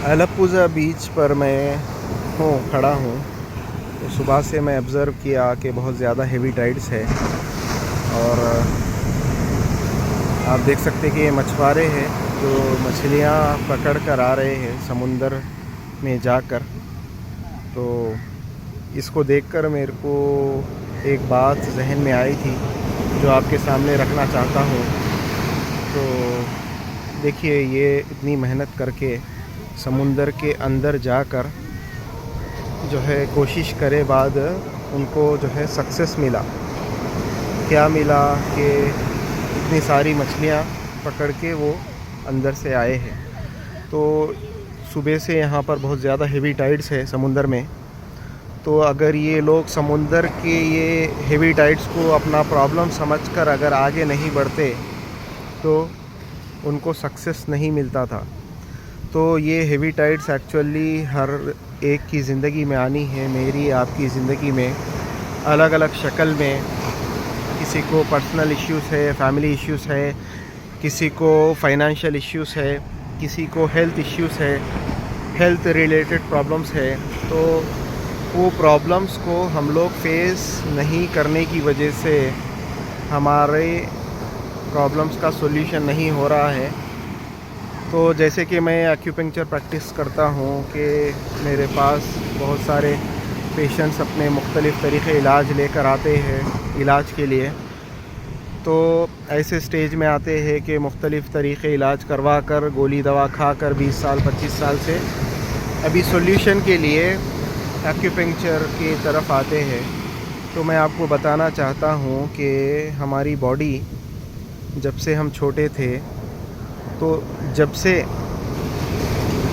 الاپوزا بیچ پر میں کھڑا ہوں. تو صبح سے میں آبزرو کیا کہ بہت زیادہ ہیوی ٹائڈس ہے، اور آپ دیکھ سکتے کہ یہ مچھوارے ہیں جو مچھلیاں پکڑ کر آ رہے ہیں سمندر میں جا کر. تو اس کو دیکھ کر میرے کو ایک بات ذہن میں آئی تھی جو آپ کے سامنے رکھنا چاہتا ہوں. تو دیکھیے، یہ اتنی محنت کر کے سمندر کے اندر جا کر جو ہے کوشش کرے بعد ان کو جو ہے سکسیس ملا. کیا ملا کہ اتنی ساری مچھلیاں پکڑ کے وہ اندر سے آئے ہیں. تو صبح سے یہاں پر بہت زیادہ ہیوی ٹائڈس ہے سمندر میں. تو اگر یہ لوگ سمندر کے یہ ہیوی ٹائڈس کو اپنا پرابلم سمجھ کر اگر آگے نہیں بڑھتے تو ان کو سکسیس نہیں ملتا تھا. تو یہ ہیوی ٹائڈس ایکچولی ہر ایک کی زندگی میں آنی ہے، میری آپ کی زندگی میں الگ الگ شکل میں. کسی کو پرسنل ایشوز ہے، فیملی ایشوز ہے، کسی کو فائنینشیل ایشوز ہے، کسی کو ہیلتھ ایشوز ہے، ہیلتھ ریلیٹڈ پرابلمس ہے. تو وہ پرابلمس کو ہم لوگ فیس نہیں کرنے کی وجہ سے ہمارے پرابلمس کا سولوشن نہیں ہو رہا ہے. تو جیسے کہ میں ایکیوپنکچر پریکٹس کرتا ہوں کہ میرے پاس بہت سارے پیشنٹس اپنے مختلف طریقے علاج لے کر آتے ہیں علاج کے لیے. تو ایسے سٹیج میں آتے ہیں کہ مختلف طریقے علاج کروا کر گولی دوا کھا کر 20 سال 25 سال سے ابھی سولوشن کے لیے ایکیوپنکچر کی طرف آتے ہیں. تو میں آپ کو بتانا چاہتا ہوں کہ ہماری باڈی جب سے ہم چھوٹے تھے، تو جب سے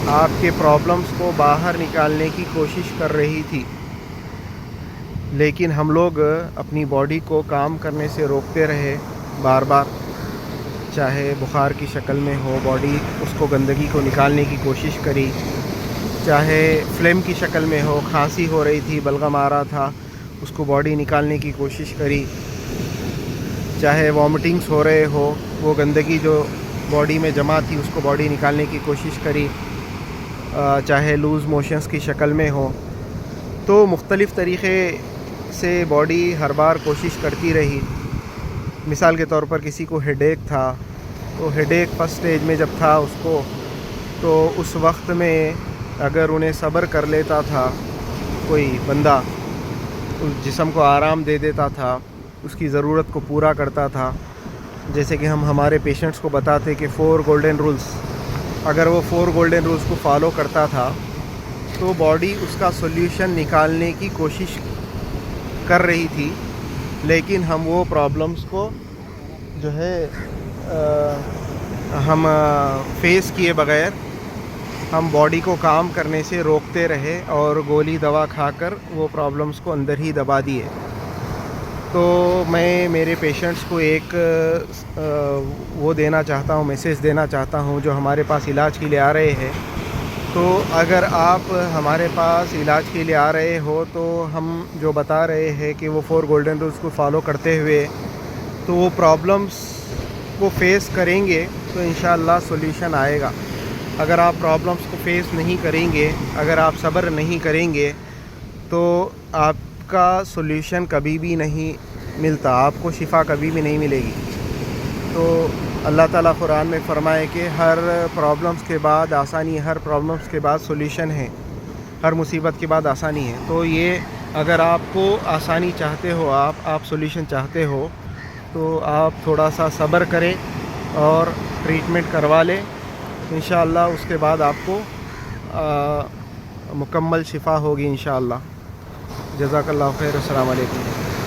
آپ کے پرابلمس کو باہر نکالنے کی کوشش کر رہی تھی، لیکن ہم لوگ اپنی باڈی کو کام کرنے سے روکتے رہے بار بار. چاہے بخار کی شکل میں ہو، باڈی اس کو گندگی کو نکالنے کی کوشش کری، چاہے فلیم کی شکل میں ہو، کھانسی ہو رہی تھی، بلغم آ رہا تھا، اس کو باڈی نکالنے کی کوشش کری، چاہے وامٹنگس ہو رہے ہو، وہ گندگی جو باڈی میں جمع تھی اس کو باڈی نکالنے کی کوشش کری، چاہے لوز موشنز کی شکل میں ہو. تو مختلف طریقے سے باڈی ہر بار کوشش کرتی رہی. مثال کے طور پر کسی کو ہیڈ ایک تھا، تو ہیڈ ایک فرسٹ سٹیج میں جب تھا اس کو، تو اس وقت میں اگر انہیں صبر کر لیتا تھا کوئی بندہ، اس جسم کو آرام دے دیتا تھا، اس کی ضرورت کو پورا کرتا تھا. جیسے کہ ہم ہمارے پیشنٹس کو بتاتے کہ 4 گولڈن رولز، اگر وہ 4 گولڈن رولز کو فالو کرتا تھا تو باڈی اس کا سولوشن نکالنے کی کوشش کر رہی تھی. لیکن ہم وہ پرابلمس کو جو ہے ہم فیس کیے بغیر ہم باڈی کو کام کرنے سے روکتے رہے اور گولی دوا کھا کر وہ پرابلمس کو اندر ہی دبا دیے. تو میں میرے پیشنٹس کو ایک وہ دینا چاہتا ہوں، میسیج دینا چاہتا ہوں جو ہمارے پاس علاج کے لیے آ رہے ہیں. تو اگر آپ ہمارے پاس علاج کے لیے آ رہے ہو تو ہم جو بتا رہے ہیں کہ وہ 4 گولڈن رولز کو فالو کرتے ہوئے تو وہ پرابلمس کو فیس کریں گے تو انشاءاللہ سولوشن آئے گا. اگر آپ پرابلمس کو فیس نہیں کریں گے، اگر آپ صبر نہیں کریں گے تو آپ کا سولوشن کبھی بھی نہیں ملتا، آپ کو شفا کبھی بھی نہیں ملے گی. تو اللہ تعالیٰ قرآن میں فرمائے کہ ہر پرابلمس کے بعد آسانی، ہر پرابلمس کے بعد سولوشن ہے، ہر مصیبت کے بعد آسانی ہے. تو یہ اگر آپ کو آسانی چاہتے ہو، آپ سولوشن چاہتے ہو، تو آپ تھوڑا سا صبر کریں اور ٹریٹمنٹ کروا لیں. انشاءاللہ اس کے بعد آپ کو مکمل شفا ہوگی انشاءاللہ. جزاک اللہ خیر. السلام علیکم.